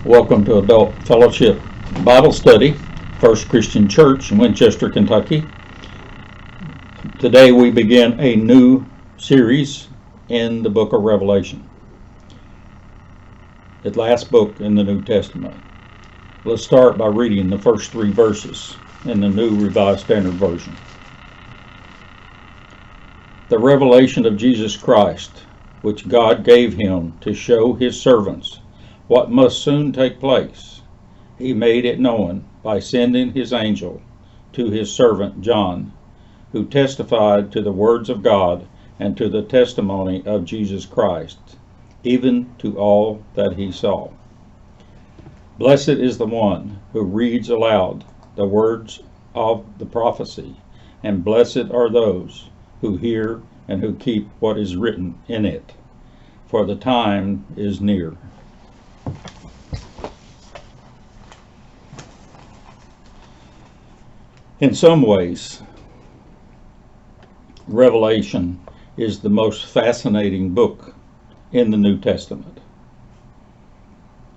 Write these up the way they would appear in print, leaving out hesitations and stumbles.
Welcome to Adult Fellowship Bible Study, First Christian Church in Winchester, Kentucky. Today we begin a new series in the book of Revelation, the last book in the New Testament. Let's start by reading the first three verses in the New Revised Standard Version. The revelation of Jesus Christ, which God gave him to show his servants what must soon take place, he made it known by sending his angel to his servant John, who testified to the words of God and to the testimony of Jesus Christ, even to all that he saw. Blessed is the one who reads aloud the words of the prophecy, and blessed are those who hear and who keep what is written in it, for the time is near. In some ways, Revelation is the most fascinating book in the New Testament.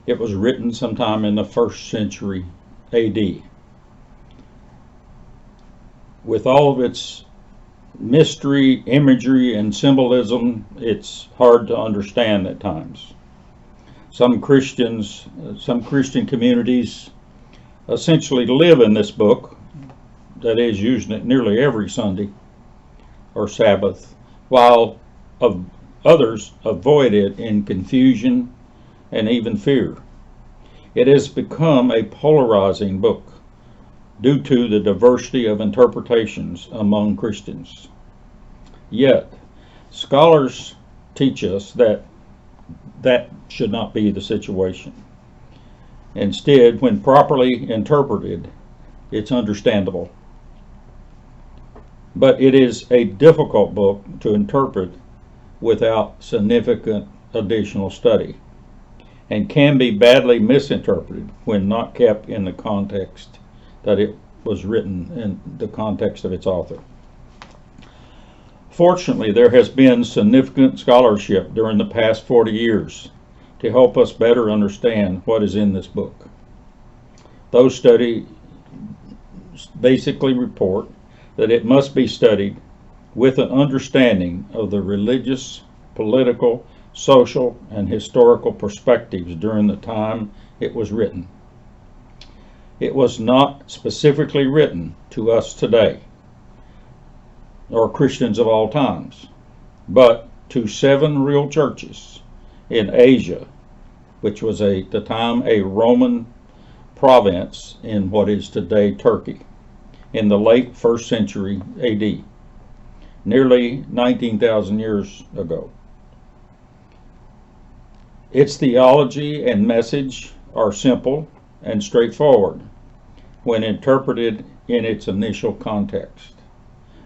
It was written sometime in the 1st century AD. With all of its mystery, imagery, and symbolism, it's hard to understand at times. Some Christian communities essentially live in this book, that is, using it nearly every Sunday or Sabbath, while others avoid it in confusion and even fear. It has become a polarizing book due to the diversity of interpretations among Christians. Yet, scholars teach us that should not be the situation. Instead, when properly interpreted, it's understandable. But it is a difficult book to interpret without significant additional study, and can be badly misinterpreted when not kept in the context that it was written in, the context of its author. Fortunately, there has been significant scholarship during the past 40 years to help us better understand what is in this book. Those studies basically report that it must be studied with an understanding of the religious, political, social, and historical perspectives during the time it was written. It was not specifically written to us today, or Christians of all times, but to 7 real churches in Asia, which was at the time a Roman province in what is today Turkey, in the late 1st century AD, nearly 19,000 years ago. Its theology and message are simple and straightforward when interpreted in its initial context.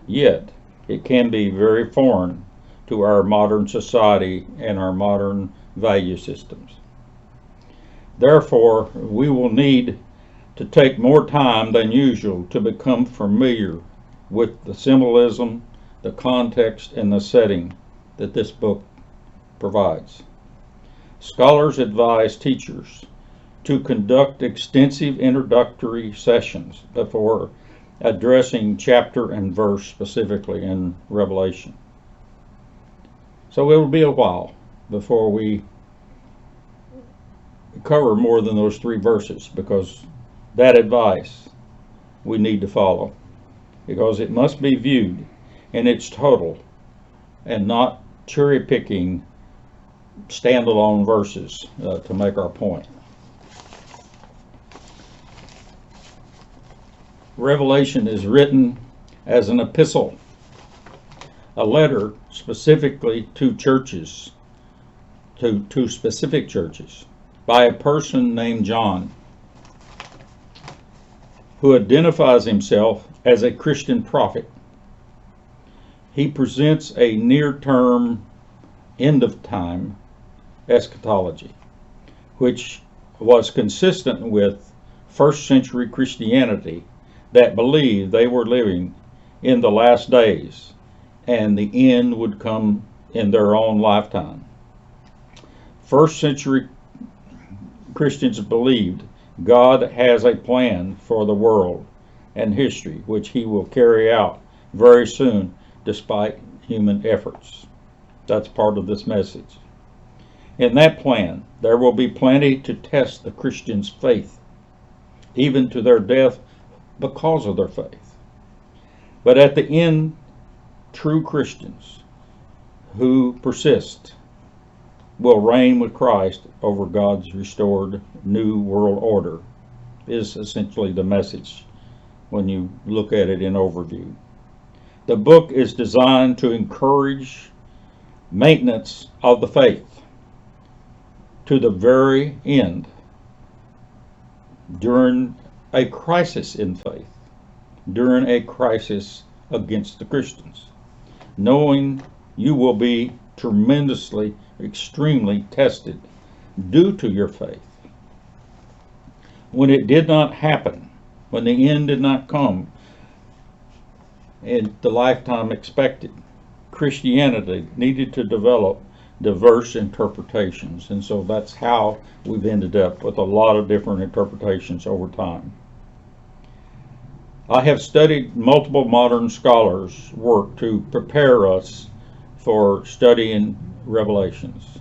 Yet, it can be very foreign to our modern society and our modern value systems. Therefore, we will need to take more time than usual to become familiar with the symbolism, the context, and the setting that this book provides. Scholars advise teachers to conduct extensive introductory sessions before addressing chapter and verse specifically in Revelation. So it will be a while before we cover more than those 3 verses, because that advice we need to follow, because it must be viewed in its total and not cherry picking standalone verses to make our point. Revelation is written as an epistle, a letter specifically to churches, to specific churches, by a person named John, who identifies himself as a Christian prophet. He presents a near-term, end-of-time eschatology, which was consistent with 1st century Christianity that believed they were living in the last days and the end would come in their own lifetime. First century Christians believed God has a plan for the world and history, which he will carry out very soon despite human efforts. That's part of this message. In that plan, there will be plenty to test the Christian's faith, even to their death because of their faith. But at the end, true Christians who persist will reign with Christ over God's restored new world order, is essentially the message when you look at it in overview. The book is designed to encourage maintenance of the faith to the very end during a crisis in faith, during a crisis against the Christians, knowing you will be tremendously, extremely tested due to your faith. When it did not happen, when the end did not come in the lifetime expected, Christianity needed to develop diverse interpretations, and so that's how we've ended up with a lot of different interpretations over time. I have studied multiple modern scholars' work to prepare us for studying Revelations,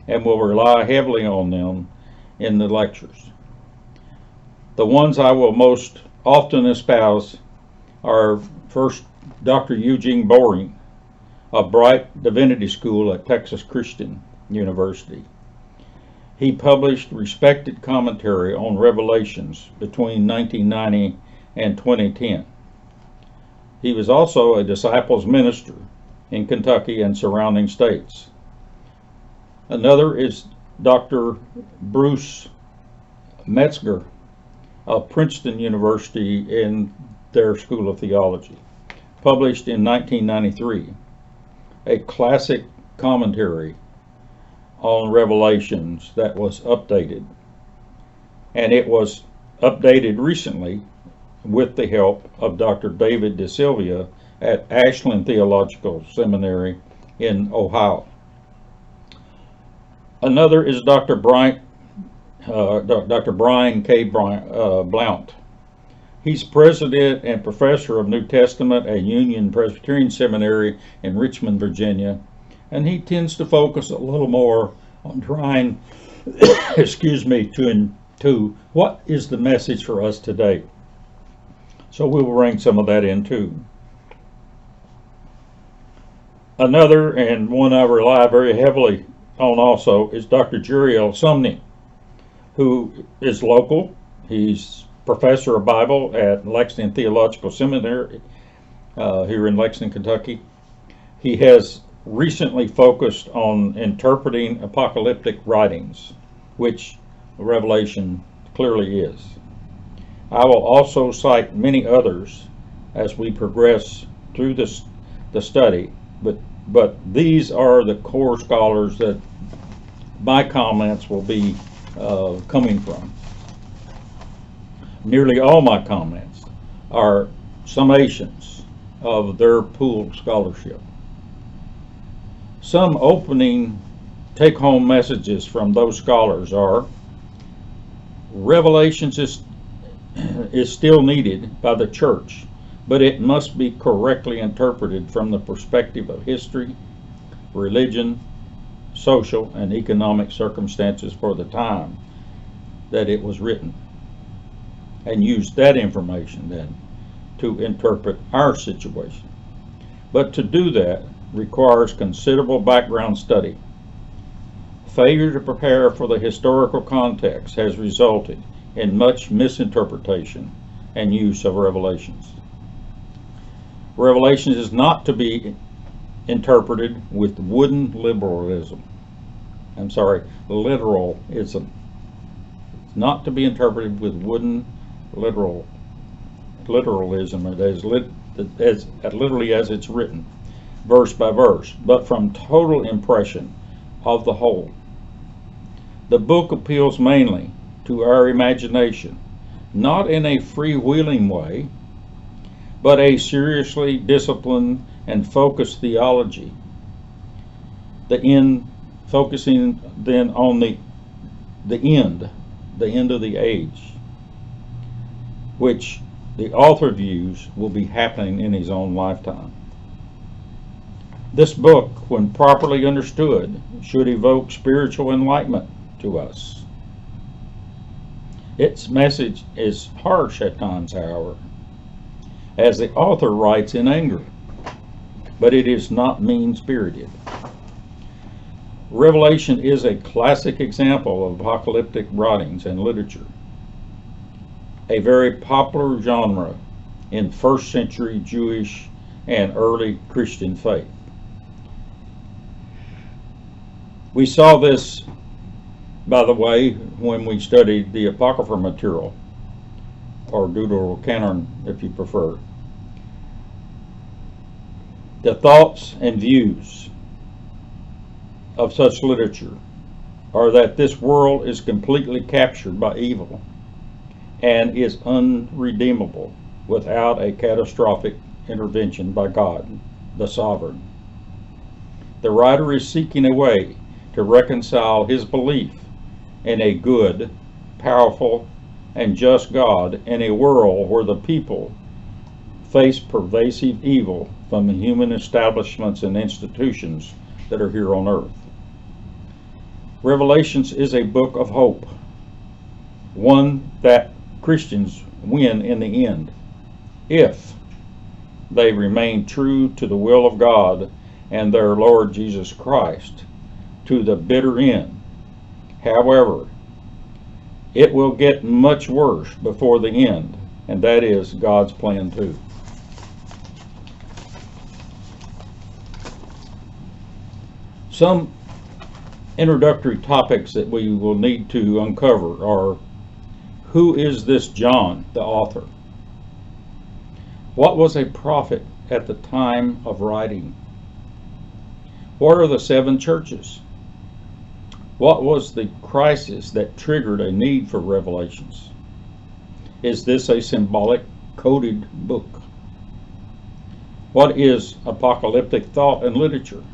and will rely heavily on them in the lectures. The ones I will most often espouse are first Dr. Eugene Boring of Bright Divinity School at Texas Christian University. He published respected commentary on Revelations between 1990 and 2010. He was also a disciples minister in Kentucky and surrounding states. Another is Dr. Bruce Metzger of Princeton University in their School of Theology, published in 1993, a classic commentary on Revelations that was updated. And it was updated recently with the help of Dr. David De Silva at Ashland Theological Seminary in Ohio. Another is Dr. Brian K. Blount. He's president and professor of New Testament at Union Presbyterian Seminary in Richmond, Virginia, and he tends to focus a little more on trying, to what is the message for us today. So we will bring some of that in too. Another, and one I rely very heavily on also, is Dr. Jerry L. Sumney, who is local. He's professor of Bible at Lexington Theological Seminary here in Lexington, Kentucky. He has recently focused on interpreting apocalyptic writings, which Revelation clearly is. I will also cite many others as we progress through the study, but these are the core scholars that my comments will be coming from. Nearly all my comments are summations of their pooled scholarship. Some opening take-home messages from those scholars are: Revelations is still needed by the church, but it must be correctly interpreted from the perspective of history, religion, social, and economic circumstances for the time that it was written, and use that information then to interpret our situation. But to do that requires considerable background study. Failure to prepare for the historical context has resulted in much misinterpretation and use of Revelations. Revelations is not to be interpreted with wooden literalism. Literalism. It's not to be interpreted with wooden literalism, as literally as it's written, verse by verse, but from total impression of the whole. The book appeals mainly to our imagination, not in a freewheeling way, but a seriously disciplined and focused theology. The end, focusing then on the end the end of the age, which the author views will be happening in his own lifetime. This book, when properly understood, should evoke spiritual enlightenment to us. Its message is harsh at times, however, as the author writes in anger, but it is not mean-spirited. Revelation is a classic example of apocalyptic writings and literature, a very popular genre in first century Jewish and early Christian faith. We saw this, by the way, when we studied the Apocrypha material, or Deuterocanon if you prefer. The thoughts and views of such literature are that this world is completely captured by evil and is unredeemable without a catastrophic intervention by God, the sovereign. The writer is seeking a way to reconcile his belief in a good, powerful, and just God in a world where the people face pervasive evil from the human establishments and institutions that are here on earth. Revelations is a book of hope, one that Christians win in the end, if they remain true to the will of God and their Lord Jesus Christ to the bitter end. However, it will get much worse before the end, and that is God's plan too. Some introductory topics that we will need to uncover are: who is this John, the author? What was a prophet at the time of writing? What are the 7 churches? What was the crisis that triggered a need for revelations? Is this a symbolic coded book? What is apocalyptic thought and literature?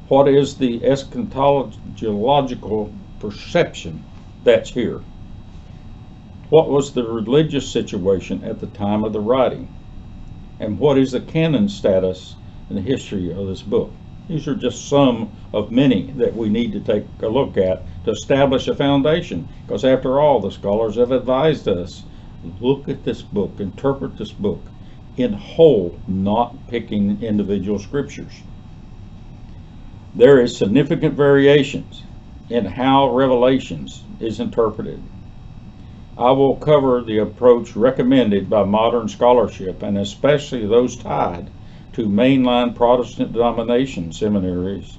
What is the eschatological perception that's here? What was the religious situation at the time of the writing? And what is the canon status and the history of this book? These are just some of many that we need to take a look at to establish a foundation, because after all, the scholars have advised us, look at this book, interpret this book in whole, not picking individual scriptures. There is significant variations in how Revelations is interpreted. I will cover the approach recommended by modern scholarship, and especially those tied to mainline Protestant denomination seminaries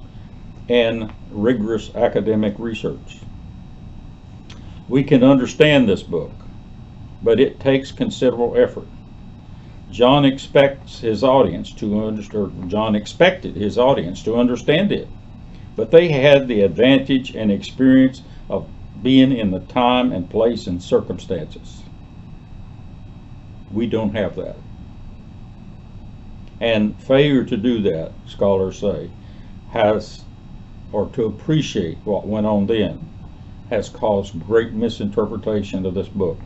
and rigorous academic research. We can understand this book, but it takes considerable effort. John expected his audience to understand it, but they had the advantage and experience of being in the time and place and circumstances. We don't have that. And failure to do that, scholars say, to appreciate what went on then, has caused great misinterpretation of this book.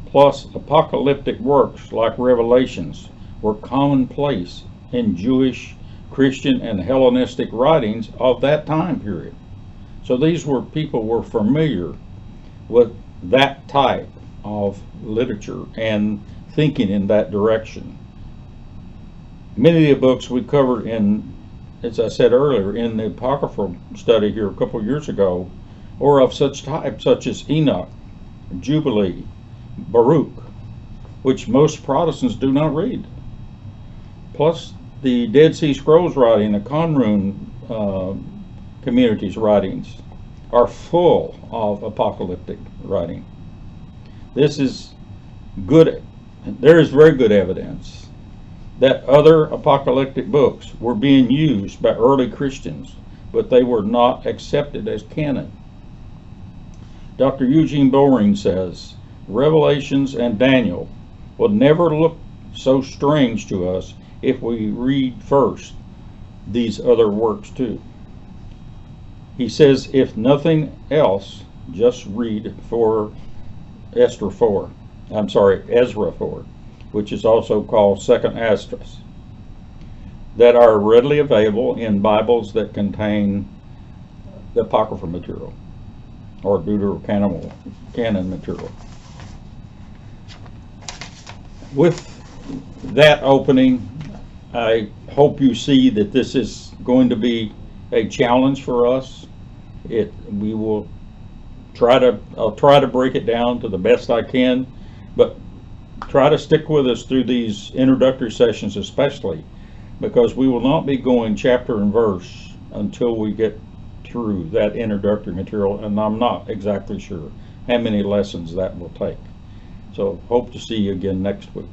Plus, apocalyptic works like Revelations were commonplace in Jewish, Christian, and Hellenistic writings of that time period. So people were familiar with that type of literature and thinking in that direction. Many of the books we covered in, as I said earlier, in the Apocryphal study here a couple of years ago, or of such type, such as Enoch, Jubilee, Baruch, which most Protestants do not read. Plus, the Dead Sea Scrolls writing, the Qumran community's writings, are full of apocalyptic writing. This is good. There is very good evidence that other apocalyptic books were being used by early Christians, but they were not accepted as canon. Dr. Eugene Boring says, Revelations and Daniel will never look so strange to us if we read first these other works too. He says, if nothing else, just read Ezra 4, which is also called Second Esdras, that are readily available in Bibles that contain the Apocryphal material or Deuterocanon material. With that opening, I hope you see that this is going to be a challenge for us. I'll try to break it down to the best I can, but try to stick with us through these introductory sessions, especially because we will not be going chapter and verse until we get through that introductory material, and I'm not exactly sure how many lessons that will take. So hope to see you again next week.